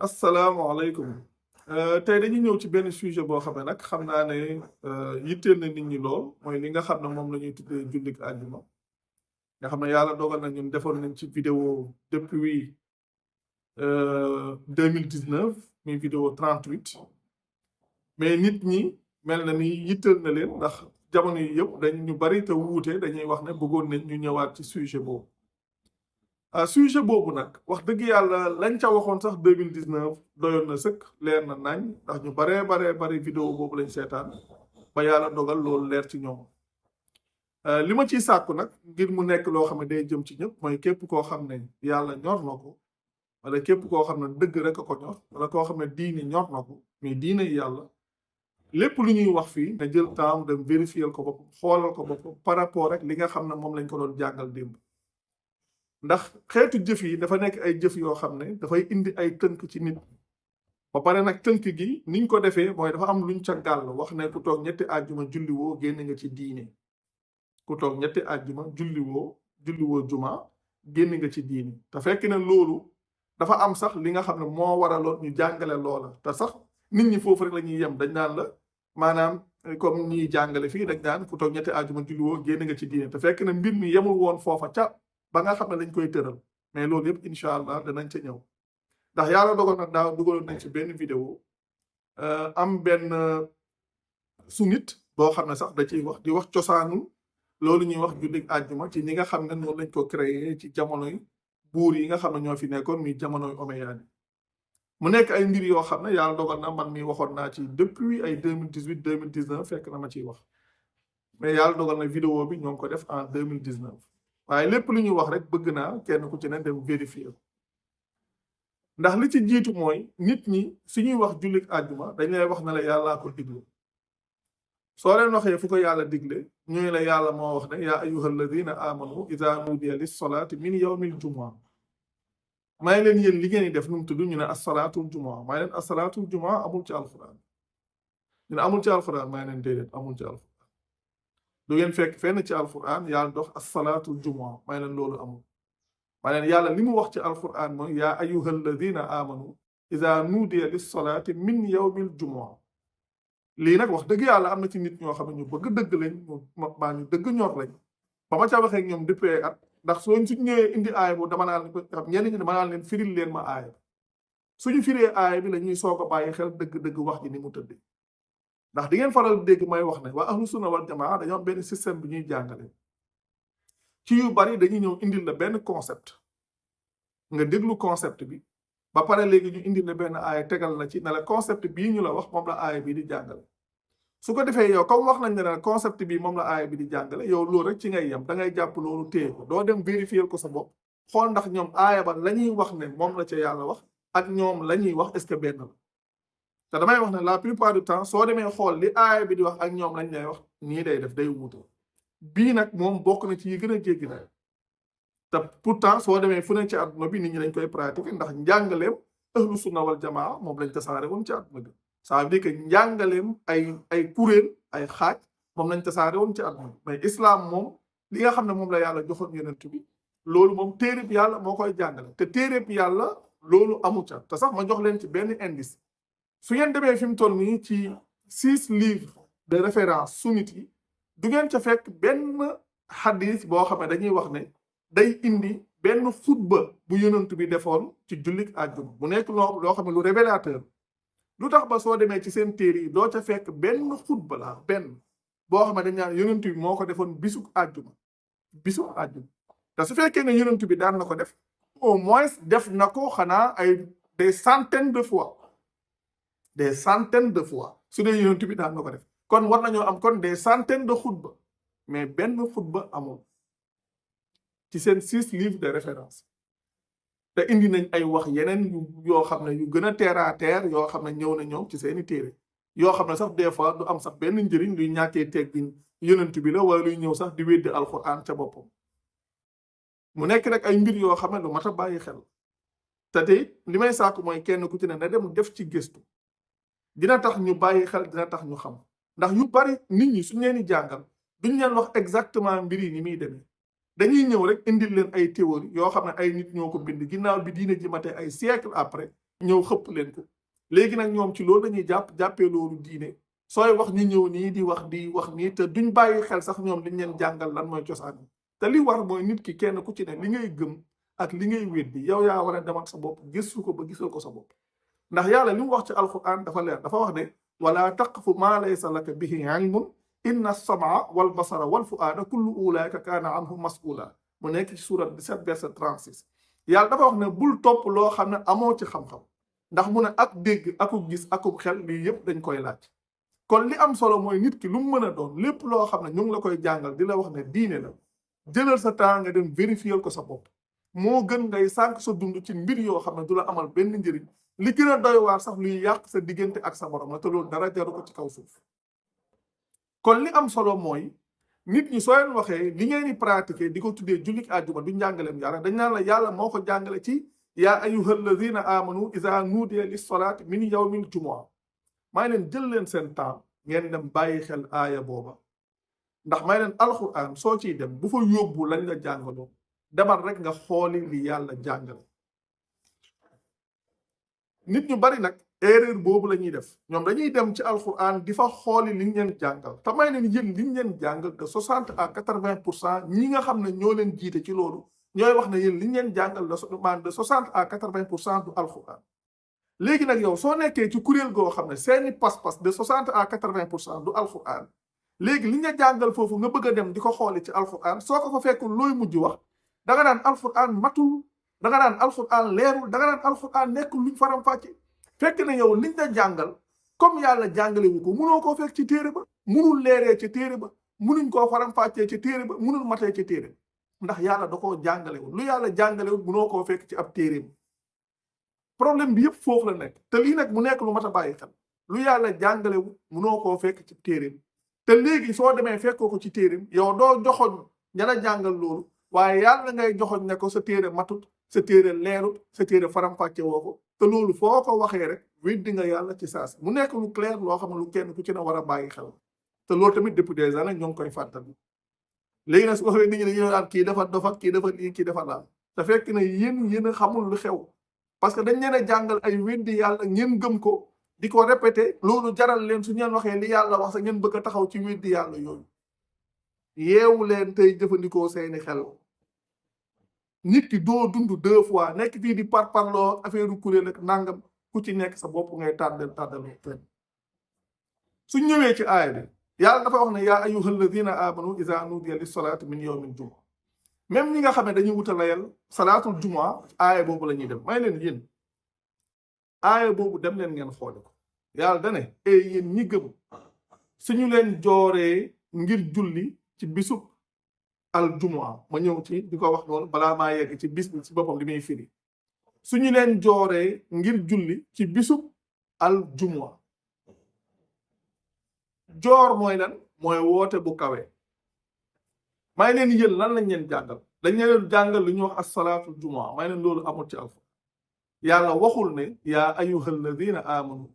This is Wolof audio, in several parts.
asalaamaaleykum. Tey dañuy ñëw ci benn sujet boo xam ne nag xam naa ne yitteel na nit ñi lool mooy li nga xam ne moom la ñuy tuddee jullik àjjuma nga xam ne yàlla dogal na ñun defoon nañ ci vidéo depuis 2019 muy vidéo 38 mais nit ñi mel na ni yitteel na leen ndax jamono yi yëpp dañ ñu bari te wuute dañuy wax ne bëggoon nañ ñu ñëwaat ci sujet boobu. Sujet boobu nag wax dëgg yàlla lañ ca waxoon sax 2019 doyoon na sëkk leer na nañ ndax ñu bari vidéo boobu lañ seetaan ba yàlla dogal loolu leer ci ñoom. Li ma ciy sàkku nag ngir mu nekk loo xam ne day jëm ci ñëpp mooy képp koo xam ne yàlla ñor na ko wala képp koo xam ne dëgg rek a ko ñor wala koo xam ne diine ñor na ko mais diine yàlla lépp lu ñuy wax fii na jël temps dem vérifier ko boppam xoolal ko boppam par rapport ak li nga xam ne moom lañ ko doon jàngal démb. ndax xeetu jëf yi dafa nekk ay jëf yoo xam ne dafay indi ay tënk ci nit ba pare nag tënk gi niñ ko defee mooy dafa am luñ ca gàll wax ne ku toog ñetti àjjuma julliwoo génn nga ci diine ku toog ñetti àjjuma julliwoo juma génn nga ci diine te fekk na loolu dafa am sax li nga xam ne moo waraloon ñu jàngale loola te sax nit ñi foofu rek la ñuy yem dañ naan la maanaam comme ñiy jàngale fii dañ naan ku toog ñetti àjjuma julliwoo génn nga ci diine te fekk na mbir mi yemul woon foofa ca ba nga xam ne lañ koy tëral mais loolu yëpp incha allah danañ ca ñëw ndax yàlla dogal na daaw dugaloon nañ ci benn vidéo am benn sunnit boo xam ne sax da ciy wax di wax cosaanu loolu ñuy wax jullit àjjuma ci ñi nga xam ne noonu lañ ko créé ci jamonoy buur yi nga xam ne ñoo fi nekkoon muy jamonoy omeyyade mu nekk ay mbir yoo xam ne yàlla dogal na man mi waxoon naa ci depuis ay 2018 2019 fekk na ma ciy wax mais yàlla dogal na vidéo bi ñoo ngi ko def en 2019 waaye lépp lu ñuy wax rek bëgg naa kenn ku ci ne dem vérifier ndax li ci jiitu mooy nit ñi suñuy wax jullit àjjuma dañ lay wax ne la yàllaa ko digle soo leen waxee fu ko yàlla digle ñooy la yàlla moo wax ne yaa ayyuha alladina amanu ida nudiya lissolaati min yawmil jumaa may leen yéen li ngeen di def nu mu tudd ñu ne assalaatul jumaa may leen assalaatul jumaa amul ci alquran ñu ne amul ci alquran may leen déedéet amul ci alquran du ngeen fekk fenn ci alquran yàlla dox assalaatul jumaa may leen loolu amul may leen yàlla li mu wax ci alquran mooy yaa ayyuha alladina amanu ida nudiya lissolaati min yawmil jumaa lii nag wax dëgg yàlla am na ci nit ñoo xam ne ñu bëgg dëgg lañ maa ñu dëgg ñor lañ ba ma ca waxee ñoom depuis at ndax suñ ñëwee indi aaya boobu dama naan xam ñenn ñi dama naan leen firil leen ma aaya suñu firee aaya bi la ñuy soog a bàyyi xel dëgg-dëgg wax ji ni mu tëddee ndax di ngeen faral dégg may wax ne waa ahlu sunna wal jamaa dañoo am benn système bi ñuy jàngale ci yu bari dañuy ñëw indil la benn concept nga déglu concept bi ba pare léegi ñu indil la benn aaya tegal la ci ne la concept bii ñu la wax moom la aaya bi di jàngale su ko defee yow comme wax nañ ne la concept bii moom la aaya bi di jàngale yow loolu rek ci ngay yem da ngay jàpp loolu téye ko doo dem vérifier ko sa bopp xool ndax ñoom aaya ba la ñuy wax ne moom la ca yàlla wax ak ñoom la ñuy wax est-ce que benn la te damay wax ne la plupart du temps soo demee xool li aaya bi di wax ak ñoom lañ lay wax nii day def day wuute bii nag moom bokk na ci yi gën a jéggi day te pourtant soo demee fu ne ci àdduna bi nit ñi dañ koy pratiquer ndax njàngaleem ahlu sunna wal jamaa moom lañ tasaare woon ci àdduna bi ça veut dire que njàngaleem ay kuréel ay xaaj moom lañ tasaare woon ci àdduna bi mais islam moom li nga xam ne moom la yàlla joxoon yonent bi loolu moom téereb yàlla moo koy jàngale te téereb yàlla loolu amu ca te sax ma jox leen ci benn indice su ngeen demee fi mu toll nii ci 6 livres de référence sunnite yi du ngeen ca fekk benn hadith boo xam ne dañuy wax ne day indi benn xutba bu yonent bi defoon ci jullit àjjuma mu nekk loo xam ne lu révélateur lu tax ba soo demee ci seen téere yi doo ca fekk benn xutba la benn boo xam ne dañ naan yonent bi moo ko defoon bisu àjjuma te su fekkee ne yonent bi daan na ko def au moins def na ko xanaa ay des centaines de fois su dee yonent bi daan na ko def kon war nañoo am kon des centaines de xutba mais benn xutba amul ci seen 6 livres de référence te indi nañ ay wax yeneen yoo xam ne yu gën a terre à terre yoo xam ne ñëw na ñoom ci seeni téere yoo xam ne sax des fois du am sax benn njëriñ luy ñàkkee teggin yonent bi la wala luy ñëw sax di weddi alxuraan ca boppam mu nekk nag ay mbir yoo xam ne lu mat a bàyyi xel te tey li may sàkku mooy kenn ku ci ne na dem def ci gëstu dina tax ñu bàyyi xel dina tax ñu xam ndax yu bari nit ñi suñ leen di jàngal duñ leen wax exactement mbir yi ni muy demee dañuy ñëw rek indil leen ay théorie yoo xam ne ay nit ñoo ko bind ginnaaw bi diine ji matee ay siècle après ñëw xëpp leen ko léegi nag ñoom ci loolu dañuy jàppee loolu diine sooy wax ñu ñëw nii di wax nii te duñ bàyyi xel sax ñoom liñ leen jàngal lan mooy cosaan te li war mooy nit ki kenn ku ci ne li ngay gëm ak li ngay weddi yow yaa war a dem ak sa bopp gëstu ko ba gisal ko sa bopp ndax yàlla li mu wax ci alquran dafa leer dafa wax ne wala taqfu maa laysa laka bihi ilmun inna as-sam'a wal basara wal fu'aada kullu ulaika kaana anhu mas'ula mu nekk ci surat 17 verset 36 yàlla dafa wax ne bul topp loo xam ne amoo ci xam-xam ndax mu ne ak dégg akub gis akub xel lii yëpp dañ koy laaj kon li am solo mooy nit ki lu mu mën a doon lépp loo xam ne ñu ngi la koy jàngal di la wax ne diine la jëlal sa temps nga dem vérifier ko sa bopp moo gën ngay sànq sa dund ci mbir yoo xam ne du la amal benn njëriñ li gën a doy waar sax luy yàq sa diggante ak sa borom la te loolu dara jaru ko ci kaw suuf kon li am solo mooy nit ñi soo leen waxee li ngeen di pratiquer di ko tuddee jullit àjjuma du njàngaleem yàlla dañ naan la yàlla moo ko jàngale ci yaa ayyuhal ladina amanu iza nudiya lis salaati min yawmil jumu'a may leen jël leen seen temps ngeen dem bàyyi xel aaya booba ndax may leen alquran soo ciy dem bu fa yóbbu lañ la jàngaloo demal rek nga xooli li yàlla jàngale nit ñu bari nag erreur boobu la ñuy def ñoom dañuy dem ci alquran di fa xooli liñ leen jàngal te may leen yéen liñ leen jàngal de 60 à 80% ñi nga xam ne ñoo leen jiite ci loolu ñooy wax ne yéen liñ leen jàngal de 60 à 80% du alquran léegi nag yow soo nekkee ci kuréel goo xam ne seeni pas-pas de 60 à 80% du alquran léegi liñ la jàngal foofu nga bëgg a dem di ko xooli ci alquran soo ko fa fekkul looy mujj wax da nga naan alquran matul da nga naan alquran leerul da nga naan alquran nekkul luñ faram fàcce fekk na yow liñ la jàngal comme yàlla jàngale wu ko munoo koo fekk ci téere ba munul leeree ci téere ba munuñ koo faram fàccee ci téere ba munul matee ci téere ndax yàlla da koo jàngalewul lu yàlla jàngalewul munoo koo fekk ci ab téere ba problème bi yëpp foofu la nekk te lii nag mu nekk lu mat a bàyyi xel lu yàlla jàngalewul munoo koo fekk ci téere bi te léegi soo demee fekkoo ko ci téere bi yow doo joxoñ ña la jàngal loolu waaye yàlla ngay joxoñ ne ko sa téere matut sa téere leerut sa téere faram fàcce woo ko te loolu foo ko waxee rek weddi nga yàlla ci saas mu nekk lu clair loo xam ne lu kenn ku ci ne war a bàyyi xel te loolu tamit depuis des années ñoo ngi koy fàttali léegi nag su ko xamee nit ñi dañuy naan kii dafa dofa kii dafa lii kii dafa laal te fekk ne yéen a xamul lu xew parce que dañ leen a jàngal ay weddi yàlla ngeen gëm ko di ko répété loolu jaral leen su ñeen waxee li yàlla wax sax ngeen bëgg a taxaw ci weddi yàlla yooyu yeewu leen tey jëfandikoo seeni xel nit ki doo dund 2 fois nekk fii di parloo affaire kuréel ak nangam ku ci nekk sa bopp ngay tàddal su ñëwee ci aaya bi yàlla dafa wax ne yaa ayyuhal ladina amanu iza nudiya lis salaati min yawmil juma même ñi nga xam ne dañuy wuta layal salaatul juma aaya boobu la ñuy dem may leen yéen aaya boobu dem leen ngeen xoole ko yàlla dane yéen ñi gëm suñu leen jooree ngir julli ci bisub al juma ma ñëw ci di ko wax noonu balaa maa yegg ci bis bi ci boppam li muy firi suñu leen jooree ngir julli ci bisub al juma joor mooy lan mooy woote bu kawe may leen yéen lan lañ leen jàngal dañ leen jàngal lu ñuy wax as-salaatul juma may leen loolu amul ci alfa yàlla waxul ne yaa ayyuhal ladina amanu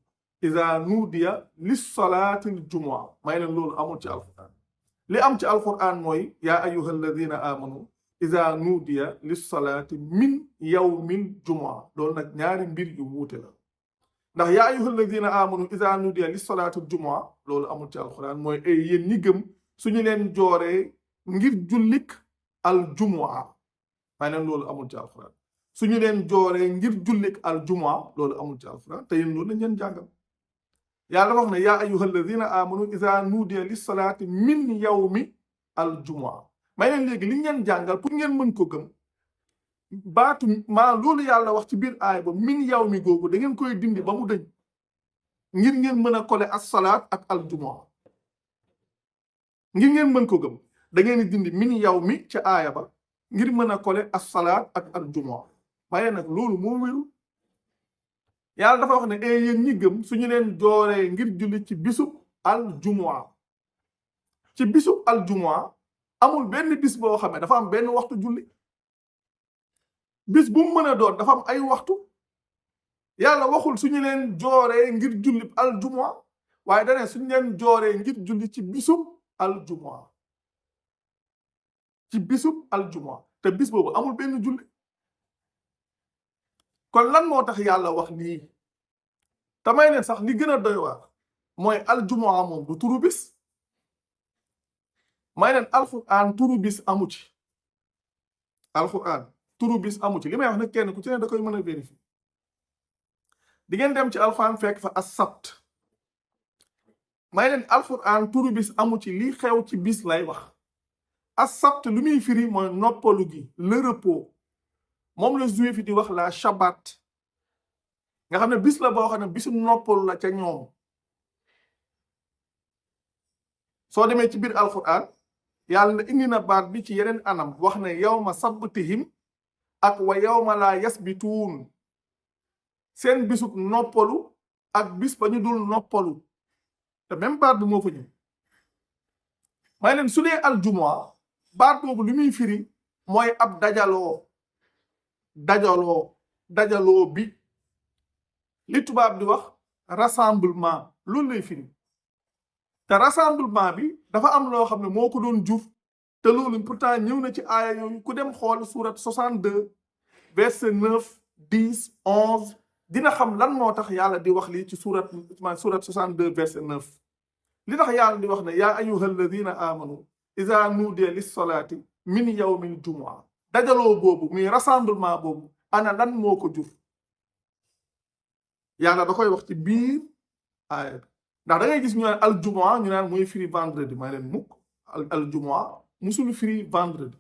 iza nudiya lis salaatil juma may leen loolu amul ci alquran li am ci alquran mooy yaa ayyuhal ladina amanu iza nudiya lis salaati min yawmil juma loolu nag ñaari mbir yu wuute la ndax yaa ayyuhal ladina amanu iza nudiya lis salaatil juma loolu amul ci alquran mooy yéen ñi gëm suñu leen jooree ngir jullik al jumu'a may leen loolu amul ci alquran suñu leen jooree ngir jullik al jumu'a loolu amul ci alquran te yéen loolu lañ leen jàngal yàlla wax ne yaa ayyuhal ladina amanu iza nudiya lis salaati min yawmi al jumu'a may leen léegi li ngeen jàngal pour ngeen mën ko gëm baatu maa loolu yàlla wax ci biir aaya ba min yawmi googu da ngeen koy dindi ba mu dëñ ngir ngeen mën a kole as salaat ak al jumu'a ngir ngeen mën ko gëm da ngeen di dindi min yawmi ca aaya ba ngir mën a kole as salaat ak al jumu'a waaye nag loolu moo wéru yàlla dafa wax ne yéen ñi gëm suñu leen jooree ngir julli ci bisub al jumu'a ci bisub al jumu'a amul benn bis boo xam ne dafa am benn waxtu julli bis bu mu mën a doon dafa am ay waxtu yàlla waxul suñu leen jooree ngir julli al jumu'a waaye dane suñu leen jooree ngir julli ci bisub al jumu'a ci bisub al jumu'a te bis boobu amul benn julli kon lan moo tax yàlla wax lii tamay leen sax li gën a doy waar mooy aljumaa moom du turu bis may leen alquran turu bis amu ci alquran turu bis amu ci li may wax nag kenn ku ci ne da koy mën a vérifier di ngeen dem ci alquran fekk fa as-sabt may leen alquran turu bis amu ci li xew ci bis lay wax as-sabt lu muy firi mooy noppalu gi le repos moom la juif di wax la shabbat nga xam ne bis la boo xam ne bisu noppalu la ca ñoom soo demee ci biir alquran yàlla indi na baat bi ci yeneen anam wax ne yawma sabtihim ak wa yawma la yasbituun seen bisub noppalu ak bis ba ñu dul noppalu te même baat bi moo fa ñëw may leen su dee aljumaa baat boobu li muy firi mooy ab dajaloo bi li tubaab di wax rassemblement loolu lay firi te rassemblement bi dafa am loo xam ne moo ko doon jur te loolu pourtant ñëw na ci aaya yooyu ku dem xool surat 62 verset 9 10 11 dina xam lan moo tax yàlla di wax lii ci surat 62 verset 9 li tax yàlla di wax ne yaa ayyuha alladina amanu iza nuudiya lissalaati min yawmil jumua dajaloo boobu muy rassemblement boobu ana lan moo ko jur yàlla da koy wax ci biir aaya bi ndax da ngay gis ñu naan aljumaa ñu naan mooy firi vendredi may leen mukk aljumaa musul firi vendredi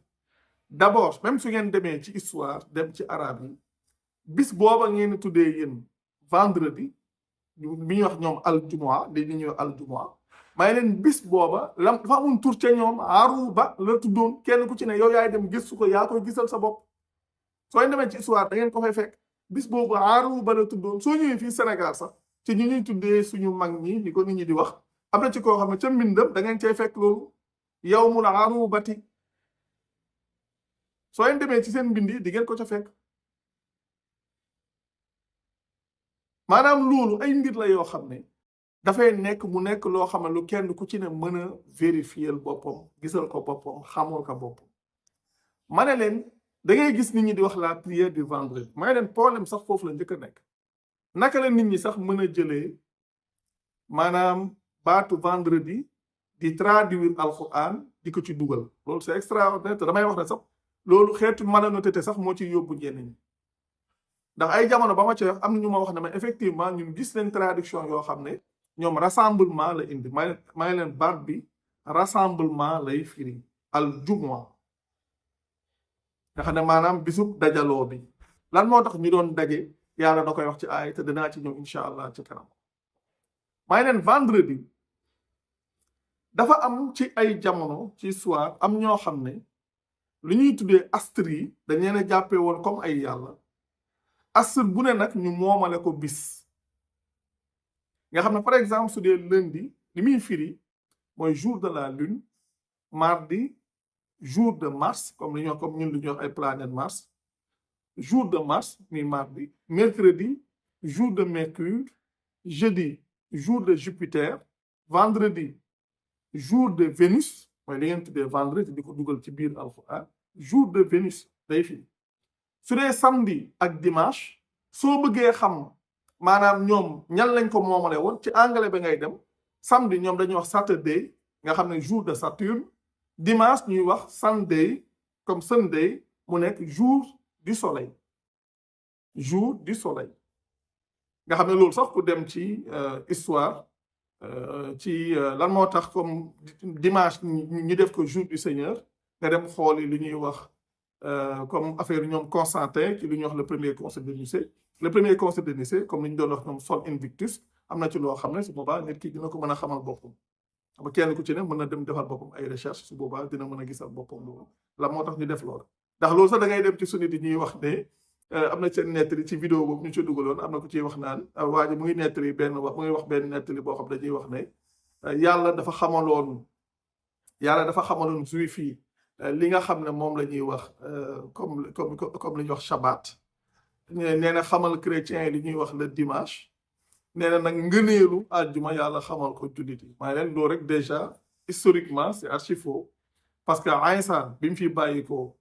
d'abord même su ngeen demee ci histoire dem ci arabe yi bis booba ngeen tuddee yéen vendredi bi ñuy wax ñoom aljumaa li ñuy wax aljumaa may leen bis booba lam dafa amoon tur ca ñoom aruba la tuddoon kenn ku ci ne yow yaay dem gëstu ko yaa koy gisal sa bopp soo demee ci histoire da ngeen ko fay fekk bis boobu aruba la tuddoon soo ñëwee fii Sénégal sax ci ñu ñuy tuddee suñu mag ñi ni ko nit ñi di wax am na ci koo xam ne ca mbindam da ngeen cay fekk loolu yawmul arubati soo leen demee ci seen mbind yi di ngeen ko ca fekk maanaam loolu ay mbir la yoo xam ne dafay nekk mu nekk loo xam ne lu kenn ku ci ne mën a vérifier boppam gisal ko boppam xamul ko boppam ma ne leen da ngay gis nit ñi di wax la prière du vendredi ma ne leen problème sax foofu la njëkk a nekk naka la nit ñi sax mën a jëlee maanaam baatu vendredi di traduire alquran di ko ci dugal loolu c'est extraordinaire te damay wax ne sax loolu xeetu malhonnêteté sax moo ci yóbbu ñenn ñi ndax ay jamono ba ma ci wax am na ñu ma wax ne ma effectivement ñun gis leen traduction yoo xam ne ñoom rassemblement la indi may leen baat bi rassemblement lay firi al jumwa nga xam ne maanaam bisub dajaloo bi lan moo tax ñu doon daje yàlla da koy wax ci aay te dinaa ci ñëw incha allah ci kanam may leen vendredi dafa am ci ay jamono ci soir am ñoo xam ne lu ñuy tuddee astre yi dañ leen a jàppee woon comme ay yàlla astre bu ne nag ñu moomale ko bis nga xam ne par exemple su dee lundi li muy firi mooy jour de la lune mardi jour de Mars comme li ñoo comme ñun lu ñuy wax ay planète Mars jour de Mars mi mardi mercredi jour de Mercure jeudi jour de Jupiter vendredi jour de Vénus mooy li ngeen tuddee vendredi di ko dugal ci biir alxuraan jour de Vénus day firi su dee samedi ak dimanche soo bëggee xam maanaam ñoom ñan lañ ko moomale woon ci anglais ba ngay dem samedi ñoom dañuy wax Saturday nga xam ne jour de Saturne dimanche ñuy wax Sunday comme Sunday mu nekk jour du soleil nga xam ne loolu sax ku dem ci histoire ci lan moo tax comme dimanche ñu def ko jour du Seigneur nga dem xooli li ñuy wax comme affaire ñoom Constantin ci li ñuy wax le premier concile de Nicée comme li ñu doon wax ñoom Sol Invictus am na ci loo xam ne su boobaa nit ki dina ko mën a xamal boppam xam kenn ku ci ne mën na dem defal boppam ay recherche su boobaa dina mën a gisal boppam loolu la moo tax ñu def loolu ndax loolu sax da ngay dem ci sunnit yi ñuy wax ne am na seen nettali ci vidéo boobu ñu ci dugaloon am na ku ciy wax naan waa ji mu ngi nettali mu ngi wax benn nettali boo xam dañuy wax ne yàlla dafa xamaloon juif yi li nga xam ne moom la ñuy wax comme li ñuy wax Shabbat nee na xamal chrétiens yi li ñuy wax le dimanche nee na nag ngëneelu àjjuma yàlla xamal ko jullit yi maa leen loolu rek déjà historiquement c'est archi faux parce que Aïssa bi mu fi bàyyi ko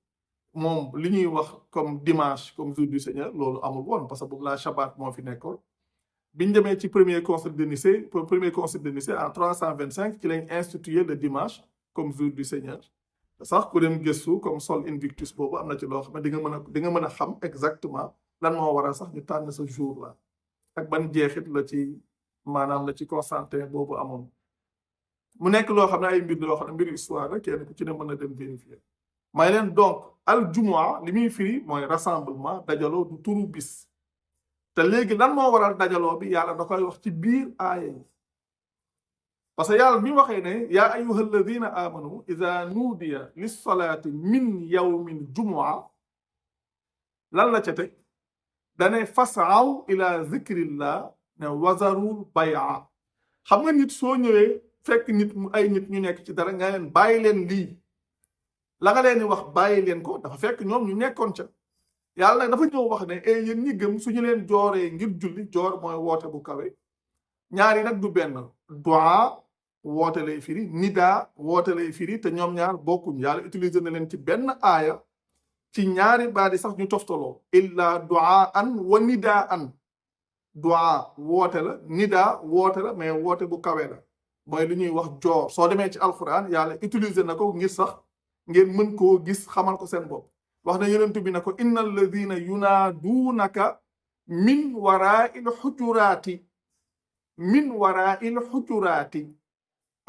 moom li ñuy wax comme dimanche comme jour du Seigneur loolu amul woon parce que boobu la Shabbat moo fi nekkoon biñ demee ci premier concile de Nicée en 325 ci lañ institué le dimanche comme jour du Seigneur sax ku dem gëstu comme Sol Invictus boobu am na ci loo xam ne di nga mën a xam exactement lan moo waral sax ñu tànn sa jour la ak ban jeexit la ci maanaam la ci Constantin boobu amoon mu nekk loo xam ne ay mbir yoo xam ne mbiru histoire la kenn ku ci ne mën a dem vérifier may leen donc al jumua li muy firi mooy rassemblement dajaloo du turu bis te léegi lan moo waral dajaloo bi yàlla da koy wax ci biir aaya yi parce que yàlla bi mu waxee ne yaa ayyuha alladina amanu ida nuudiya lissalaati min yawmin jumua lan la ca teg dane fasaw ila zikrillah ne wazarul baya xam nga nit soo ñëwee fekk ay nit ñu nekk ci dara nga leen bàyyi leen lii la nga leen di wax bàyyi leen ko dafa fekk ñoom ñu nekkoon ca yàlla nag dafa ñëw wax ne yéen ñi gëm suñu leen jooree ngir julli joor mooy woote bu kawe ñaari nag du benn du'a woote lay firi nida woote lay firi te ñoom ñaar bokkuñ yàlla utiliser na leen ci benn aaya ci ñaari baadi sax ñu toftaloo illa du'a an wa nida an du'a woote la nida woote la mais woote bu kawe la mooy li ñuy wax joor soo demee ci alquran yàlla utiliser na ko ngir sax ngeen mën koo gis xamal ko seen bopp wax na yonent bi na ko inna alladina yunaaduunaka min waraa'il xujuraati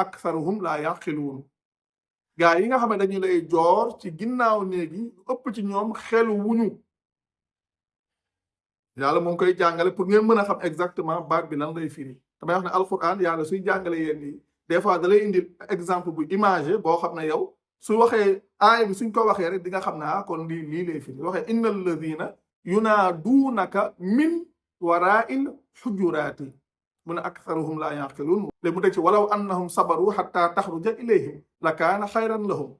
aktharuhum laa yaqiluun gaa yi nga xam ne dañu lay joor ci ginnaaw néegi lu ëpp ci ñoom xelu wuñu yàlla moo ngi koy jàngale pour ngeen mën a xam exactement baat bi lan lay firi damay wax ne alquran yàlla suy jàngale yéen yi des fois da lay indil exemple bu imagé boo xam ne yow su waxee aaya bi suñ ko waxee rek di nga xam ne kon lii lay firi waxee inna alladina yunaaduunaka min waraa'il xujuraati mu ne aktharuhum laa yaqiluun léegi mu teg ci walaw annahum sabaru xatta taxruja ilayhim la kaana xayran lahum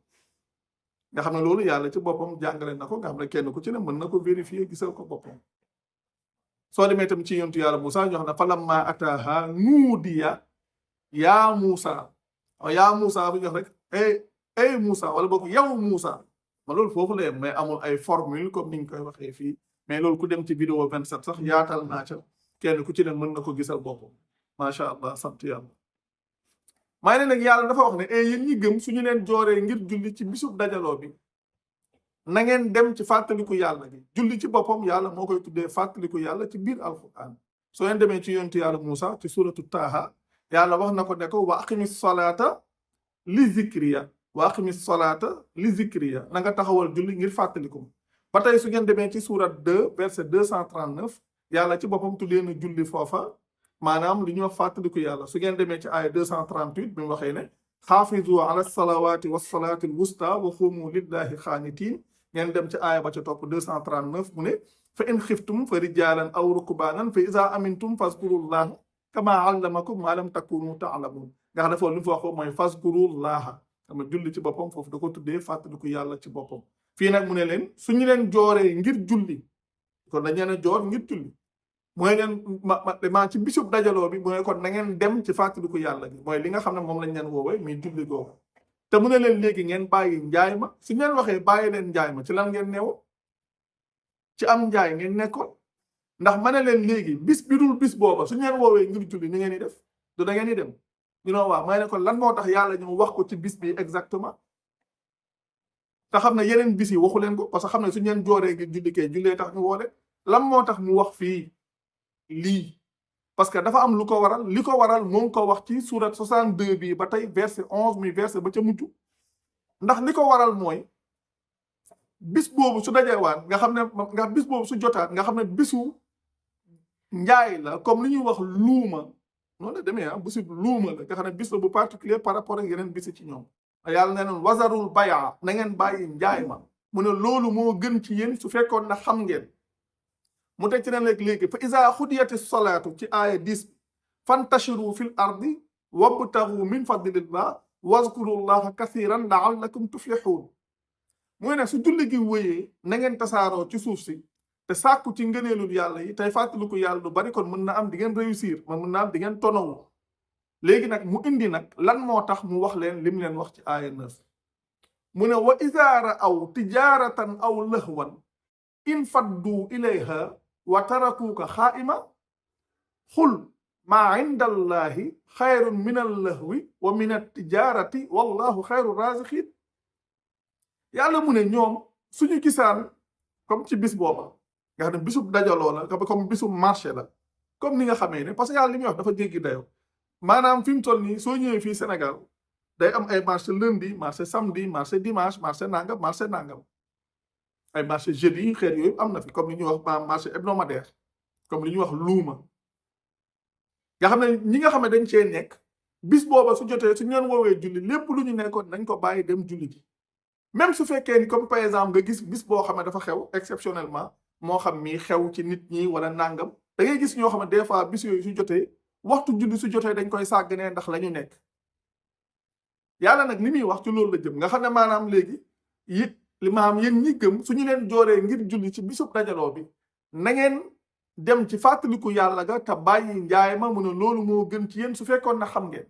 nga xam ne loolu yàlla ci boppam jàngale na ko nga xam ne kenn ku ci ne mën na ko vérifier gisal ko boppam soo demee tam ci yontu yàlla Moussa ñu xam ne falamma ataaha nuudiya yaa Moussa yaa Moussa bu ñu wax rek ey Moussa wala boog yow Moussa ma loolu foofu la yem mais amul ay formule comme ni ñu koy waxee fii mais loolu ku dem ci vidéo 27 sax yaatal naa ca kenn ku ci ne mën na ko gisal boppam macha allah sant yàlla maa ne nag yàlla dafa wax ne yéen ñi gëm suñu leen jooree ngir julli ci bisub dajaloo bi na ngeen dem ci fàttaliku yàlla gi julli ci boppam yàlla moo koy tuddee fàttaliku yàlla ci biir alquran soo leen demee ci yontu yàlla Moussa ci suratu Taha yàlla wax na ko ne ko wa aqimi salaata li zikriya wa aqimi salaata li zikriya na nga taxawal julli ngir fàttaliku ba tey su ngeen demee ci surat 2 verset 239 yàlla ci boppam tuddee na julli foofa maanaam li ñuy wax fàttaliku yàlla su ngeen demee ci aaya 238 bi mu waxee ne xaafizu ala salawaati wa salaati alwusta wa xuumu lillahi xaanitiin ngeen dem ci aaya ba ca topp 239 mu ne fa in xiftum fa rijaalan aw rukbaanan fa iza amintum fazkurullaha kama allamakum ma lam takunu taalamun nga xam ne foofu li mu fa wax mooy fazkurullaha xam nga julli ci boppam foofu da ko tuddee fàttaliku yàlla ci boppam fii nag mu ne leen suñu leen jooree ngir julli kon dañ leen a joor ngir julli mooy leen ma ci bisub dajaloo bi mooy kon na ngeen dem ci fàttaliku yàlla gi mooy li nga xam ne moom lañ leen woowee muy julli googu te mu ne leen léegi ngeen bàyyi njaay ma su ngeen waxee bàyyi leen njaay ma ci lan ngeen neewoon ci am njaay ngeen nekkoon ndax ma ne leen léegi bis bi dul bis booba su ngeen woowee ngir julli ni ngeen di def du da ngeen di dem ñu ne waaw may ne kon lan moo tax yàlla ñu wax ko ci bis bi exactement te xam ne yeneen bis yi waxu leen ko parce que xam ne su ngeen jooree ngir julli kay jullee tax ñu woole lan moo tax mu wax fii lii parce que dafa am lu ko waral li ko waral moo ngi ko wax ci surat 62 bi ba tey verset 11 mi verset ba ca mujj ndax li ko waral mooy bis boobu su dajewaat nga xam ne nga bis boobu su jotaat nga xam ne bisu njaay la comme li ñuy wax luuma noonu la demee bisu luuma la nga xam ne bis la bu particulier par rapport ak yeneen bisi ci ñoom yàlla ne noon wasarul bayaa na ngeen bàyyi njaay ma mu ne loolu moo gën ci yéen su fekkoon na xam ngeen mu teg ci ne léegi fa iza xudiyati salaatu ci aaya 10 fantashiru fil ardi wabtagu min fadlillah wazkurullaha kathiran laallakum tuflihun muy ne su julli gi wéyee na ngeen tasaaroo ci suuf si te sàkku ci ngëneelul yàlla yi tey fàttaliku yàlla lu bari kon mën na am di ngeen réussir mën na am di ngeen tonawu léegi nag mu indi nag lan moo tax mu wax leen lim leen wax ci aaya 9 mu ne wa idaa ra'aw tijaaratan aw lahwan in faddu ilayha wa tarakuuka xaa'ima xul maa inda allahi xayrun min allahwi wa min attijaarati wallahu xayru raziqin yàlla mu ne ñoom suñu gisaan comme ci bis booba nga xam ne bisub dajaloo la comme bisub marché la comme ni nga xamee ne parce que yàlla li muy wax dafa jéggi dayoo maanaam fi mu toll nii soo ñëwee fii Sénégal day am ay marché lundi marché samedi marché dimanche marché nangam ay marché jeudi yi xeet yooyu am na fi comme li ñuy wax marché hebdomadaire comme li ñuy wax luuma nga xam ne ñi nga xam ne dañ cee nekk bis booba su jotee su ñu leen woowee julli lépp lu ñu nekkoon nañ ko bàyyi dem julli ji même su fekkee ni comme par exemple nga gis bis boo xam ne dafa xew exceptionnellement moo xam mi xew ci nit ñi wala nangam da ngay gis ñoo xam ne des fois bis yooyu su jotee waxtu julli su jotee dañ koy sàgganee ndax la ñu nekk yàlla nag li muy wax ci loolu la jëm nga xam ne maanaam léegi li maanaam yéen ñi gëm suñu leen jooree ngir julli ci bisub dajaloo bi na ngeen dem ci fàttaliku yàlla ga te bàyyi njaay ma mu ne loolu moo gën ci yéen su fekkoon na xam ngeen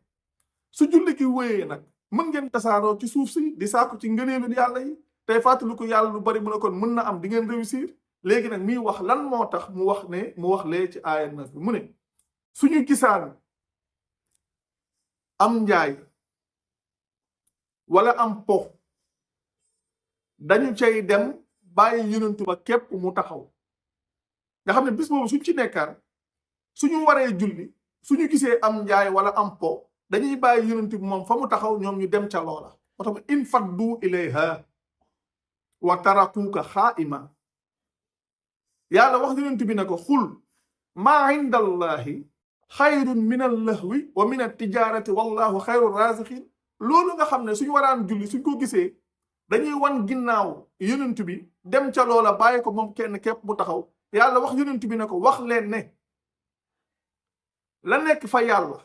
su julli gi wéyee nag mën ngeen tasaaroo ci suuf si di sàkku ci ngëneelu yàlla yi tey fàttaliku yàlla lu bari mu ne kon mën na am di ngeen réussir léegi nag miy wax lan moo tax mu wax lee ci aaya 9 bi mu ne suñu gisaan am njaay wala am po dañu cay dem bàyyi yonent ba képp mu taxaw nga xam ne bis boobu suñ ci nekkaan suñu waree julli suñu gisee am njaay wala am po dañuy bàyyi yonent bi moom fa mu taxaw ñoom ñu dem ca loola moo tax in faddu ilayha wa tarakuuka xaa'ima yàlla wax yonent bi ne ko xul maa inda allahi xayrun min allahwi wa min attijarati wallahu xayru raziqin loolu nga xam ne suñu waraan julli suñ ko gisee dañuy wan ginnaaw yonent bi dem ca loola bàyyi ko moom kenn képp mu taxaw yàlla wax yonent bi ne ko wax leen ne la nekk fa yàlla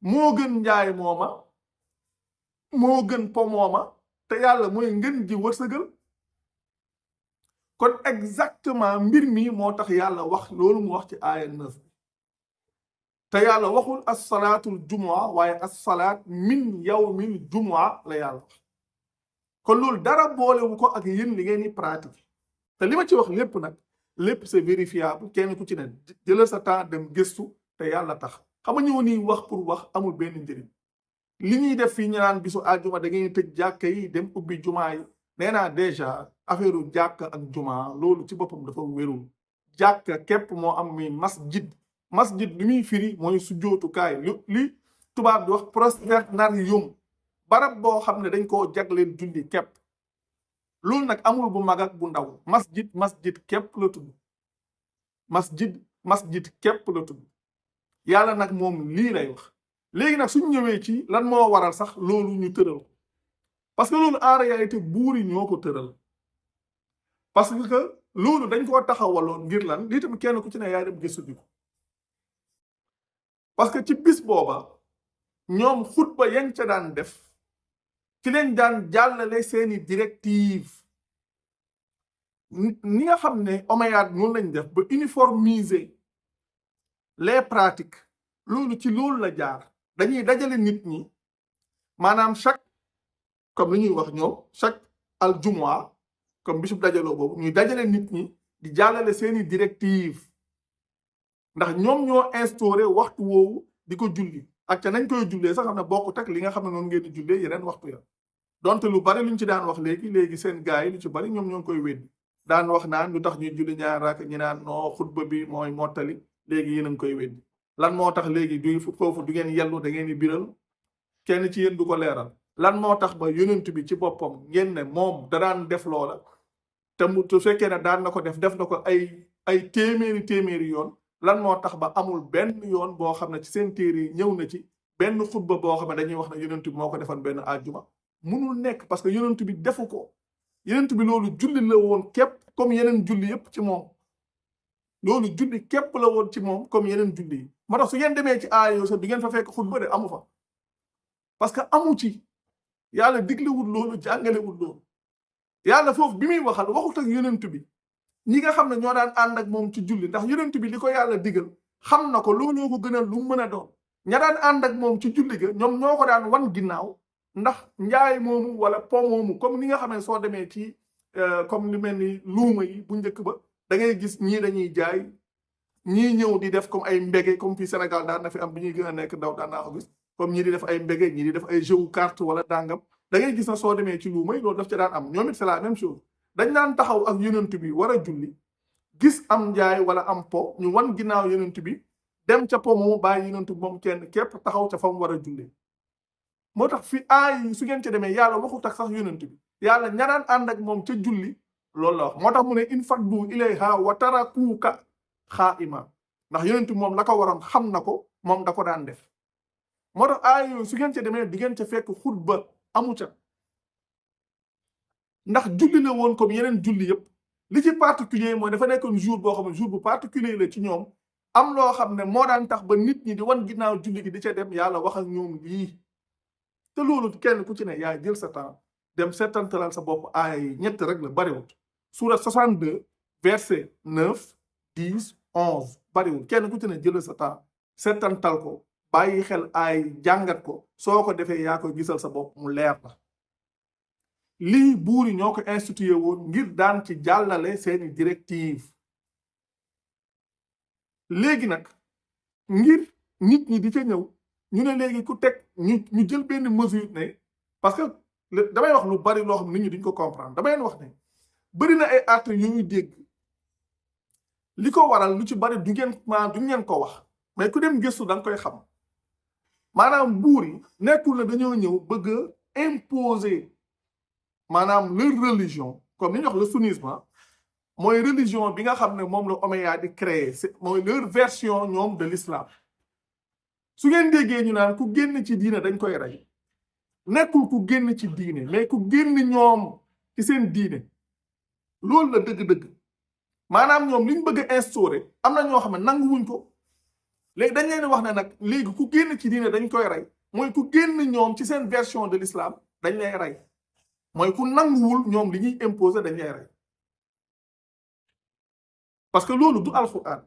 moo gën njaay mooma moo gën po mooma te yàlla mooy ngën ji wërsëgal kon exactement mbir mi moo tax yàlla wax loolu mu wax ci aaya 9 te yàlla waxul as-salaatul jumu'a waaye as-salaat min yawmil jumu'a la yàlla wax kon loolu dara boolewu ko ak yéen li ngeen di pratique te li ma ci wax lépp nag lépp c'est vérifiable kenn ku ci ne jëlal sa temps dem gëstu te yàlla tax xam nga ñëw nii wax pour wax amul benn njëriñ li ñuy def fii ñu naan bisu àjjuma da ngeen tëj jàkka yi dem ubbi jumaa yi nee naa déjà affaire jàkka ak jumaa loolu ci boppam dafa wérul jàkka képp moo am muy masjid li muy firi mooy sujjootukaay li tubaab di wax prosternarium barab boo xam ne dañ koo jagleel julli képp loolu nag amul bu mag ak bu ndaw masjid képp la tudd masjid képp la tudd yàlla nag moom lii lay wax léegi nag suñ ñëwee ci lan moo waral sax loolu ñu tëral parce que loolu en réalité buur yi ñoo ko tëral parce que loolu dañ koo taxawaloon ngir lan lii tamit kenn ku ci ne yaay dem gëstu ko parce que ci bis booba ñoom xutba yañ ca daan def ci lañ daan jàllale seeni directive ni nga xam ne Omeyyades noonu lañ def ba uniformiser les pratiques loolu ci loolu la jaar dañuy dajale nit ñi maanaam chaque comme li ñuy wax ñoom chaque aljumua comme bisub dajaloo boobu ñuy dajale nit ñi di jàllale seeni directive ndax ñoom ñoo instauré waxtu woowu di ko julli ak ca nañ koy jullee sax xam ne bokkut ak li nga xam ne noonu ngeen di jullee yeneen waxtu ya donte lu bari luñ ci daan wax léegi seen gars yi lu ci bari ñoom ñoo ngi koy weddi daan wax naan lu tax ñuy julli ñaar raak ñi naan noo xutba bi mooy mottali léegi yéen a ngi koy weddi lan moo tax léegi du foofu du ngeen yellu da ngeen di biral kenn ci yéen du ko leeral lan moo tax ba yonent bi ci boppam ngeen ne moom da daan def loola te mu su fekkee ne daan na ko def na ko ay téeméeri yoon lan moo tax ba amul benn yoon boo xam ne ci seen téere yi ñëw na ci benn xutba boo xam ne dañuy wax ne yonent bi moo ko defoon benn àjjuma munul nekk parce que yonent bi defu ko yonent bi loolu julli la woon képp comme yeneen julli yépp ci moom loolu julli képp la woon ci moom comme yeneen julli yi moo tax su ngeen demee ci aaya yoo sax du ngeen fa fekk xutba de amu fa parce que amu ci yàlla diglewul loolu jàngalewul loolu yàlla foofu bi muy waxal waxut ak yonent bi ñi nga xam ne ñoo daan ànd ak moom ci julli ndax yonent bi li ko yàlla digal xam na ko looloo ko gënal lu mu mën a doon ña daan ànd ak moom ci julli ga ñoom ñoo ko daan wan ginnaaw ndax njaay moomu wala po moomu comme ni nga xam ne soo demee ci comme lu mel ni luuma yi bu njëkk ba da ngay gis ñii dañuy jaay ñii ñëw di def comme ay mbége comme fii Sénégal daan na fi am bi ñuy gën a nekk ndaw daan naa ko gis comme ñii di def ay mbége ñii di def ay jeu carte wala dàngam da ngay gis na soo demee ci luuma yi loolu daf ca daan am ñoom it c'est la même chose dañ daan taxaw ak yonent bi war a julli gis am njaay wala am po ñu wan ginnaaw yonent bi dem ca po moomu bàyyi yonent bi moom kenn képp taxaw ca fa mu war a julli moo tax fi aay su ngeen ca demee yàlla waxut ak sax yonent bi yàlla ñanaan ànd ak moom ca julli loolu la wax moo tax mu ne in faddu ilayha wa tarakuuka xaa'ima ndax yonent bi moom la ko waroon xam na ko moom da ko daan def moo tax aay yooyu su ngeen ca demee di ngeen ca fekk xutba amu ca ndax julli la woon comme yeneen julli yëpp li ci particulier mooy dafa nekkoon jour boo xam ne jour bu particulier la ci ñoom am loo xam ne moo daan tax ba nit ñi di wan ginnaaw julli gi di ca dem yàlla wax ak ñoom lii te loolu kenn ku ci ne yaay jël sa temps dem seetantalal sa bopp aaya yi ñett rek la bariwul surat 62 verset 9 10 11 bariwul kenn ku ci ne jël sa temps seetantal ko bàyyi xel aay jàngat ko soo ko defee yaa koy gisal sa bopp mu leer la lii buur yi ñoo ko institué woon ngir daan ci jàllale seeni directive léegi nag ngir nit ñi di ca ñëw ñu ne léegi ku teg ñu jël benn mesure ne parce que damay wax lu bari loo xam nit ñi duñ ko comprendre damay leen wax ne bari na ay actes yu ñuy dégg li ko waral lu ci bari du ngeen ko wax mais ku dem gëstu da nga koy xam maanaam buur yi nekkul na dañoo ñëw bëgg a imposer maanaam leur religion comme ni ñu wax le sunnisme mooy religion bi nga xam ne moom la Omeyyade di créer mooy leur version ñoom de l'islam su ngeen déggee ñu naan ku génn ci diine dañ koy rey nekkul ku génn ci diine mais ku génn ñoom ci seen diine loolu la dëgg-dëgg maanaam ñoom liñ bëgg a instaurer am na ñoo xam ne nanguwuñ ko léegi dañ leen wax ne nag léegi ku génn ci diine dañ koy rey mooy ku génn ñoom ci seen version de l'islam dañ lay rey mooy ku nanguwul ñoom li ñuy imposer dañ lay rey parce que loolu du alquran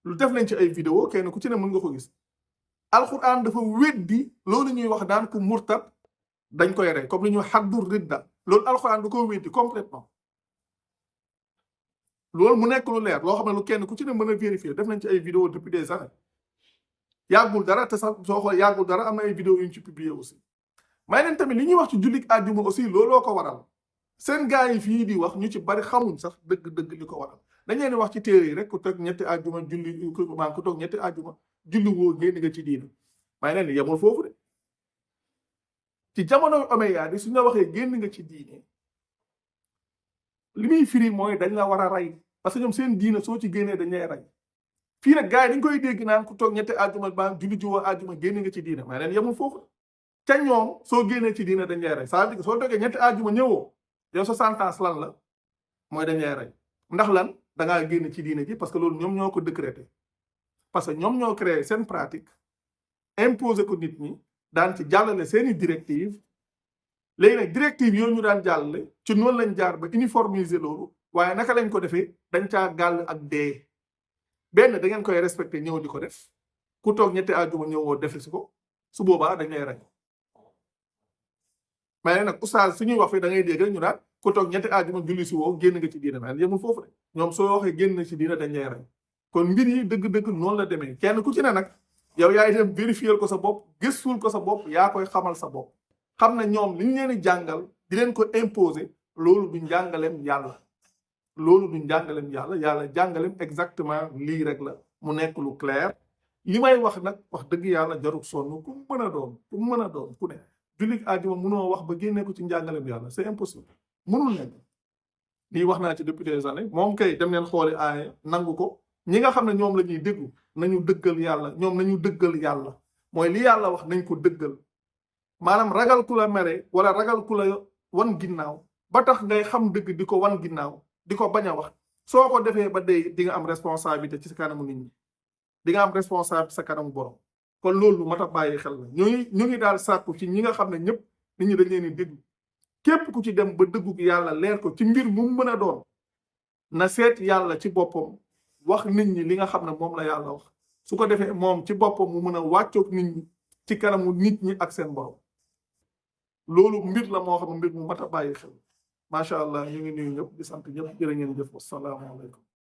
lu def nañ ci ay vidéo kenn ku ci ne mën nga ko gis alquran dafa weddi loolu ñuy wax daan ku murtad dañ koy rey comme li ñuy xaddu ridda loolu alquran da ko weddi complètement loolu mu nekk lu leer loo xam ne lu kenn ku ci ne mën a vérifier def nañ ci ay vidéo depuis des années yàggul dara te sax soo xool yàggul dara am na ay vidéo yu ñu ci publier aussi may leen tamit li ñuy wax ci jullit àjjuma aussi looloo ko waral seen gars yi fii di wax ñu ci bari xamuñ sax dëgg-dëgg li ko waral dañ leen di wax ci téere yi rek ku toog ñetti àjjuma julli ku toog ñetti àjjuma julli woo génn nga ci diina may leen yemul foofu de ci jamono Omeyyade suñ la waxee génn nga ci diine li muy firi mooy dañ la war a rey parce que ñoom seen diina soo ci génnee dañ lay rey fii nag gars yi dañ koy dégg naan ku toog ñetti àjjuma ba julli ji woo àjjuma génn nga ci diina may leen yemul foofu ca ñoom soo génnee ci diina dañ lay rey ça veut dire que soo toogee ñetti àjjuma ñëwoo yow sa sentence lan la mooy dañ lay rey ndax lan da ngaa génn ci diine ji parce que loolu ñoom ñoo ko décrété parce que ñoom ñoo créé seen pratique imposé ko nit ñi daan ci jàllale seeni directive léegi nag directive yooyu ñu daan jàllale ci noonu lañ jaar ba uniformiser loolu waaye naka lañ ko defee dañ caa gàll ak dee benn da ngeen koy respecté ñëw di ko def ku toog ñetti àjjuma ñëwoo defe si ko su boobaa dañ lay rey mais nag oustaz su ñuy wax fii da ngay dégg rek ñu naan ku toog ñetti àjjuma julli si woo génn nga ci diina mais yemul foofu de ñoom soo waxee génn na ci diina dañ lay rey kon mbir yi dëgg-dëgg noonu la demee kenn ku ci ne nag yow yaay dem vérifier ko sa bopp gëstul ko sa bopp yaa koy xamal sa bopp xam ne ñoom li ñu leen di jàngal di leen ko imposer loolu du njàngaleem yàlla loolu du njàngaleem yàlla jàngaleem exactement lii rek la mu nekk lu clair li may wax nag wax dëgg yàlla jarul sonn ku mën a doon ku ne jullit àjjuma mënoo wax ba génnee ko ci njàngaleem yàlla c'est impossible mënul nekk lii wax naa ci depuis des années moom kay dem leen xooli aaya nangu ko ñi nga xam ne ñoom la ñuy déglu nañu dëggal yàlla ñoom nañu dëggal yàlla mooy li yàlla wax nañ ko dëggal maanaam ragal ku la mere wala ragal ku la wan ginnaaw ba tax ngay xam dëgg di ko wan ginnaaw di ko bañ a wax soo ko defee ba dee di nga am responsabilité ci sa kanamu nit ñi di nga am responsabilité sa kanamu borom kon loolu ma tax bàyyi xel la ñu ngi daal sàkku ci ñi nga xam ne ñëpp nit ñi dañ leen di déglu képp ku ci dem ba dëggu yàlla leer ko ci mbir mu mën a doon na seet yàlla ci boppam wax nit ñi li nga xam ne moom la yàlla wax su ko defee moom ci boppam mu mën a wàccoog nit ñi ci kanamu nit ñi ak seen borom loolu mbir la moo xam ne mbir mu mat a bàyyi xel macha allah ñu ngi nuyu ñëpp di sant ñëpp jërë ngeen jëf wasalaamaaleykum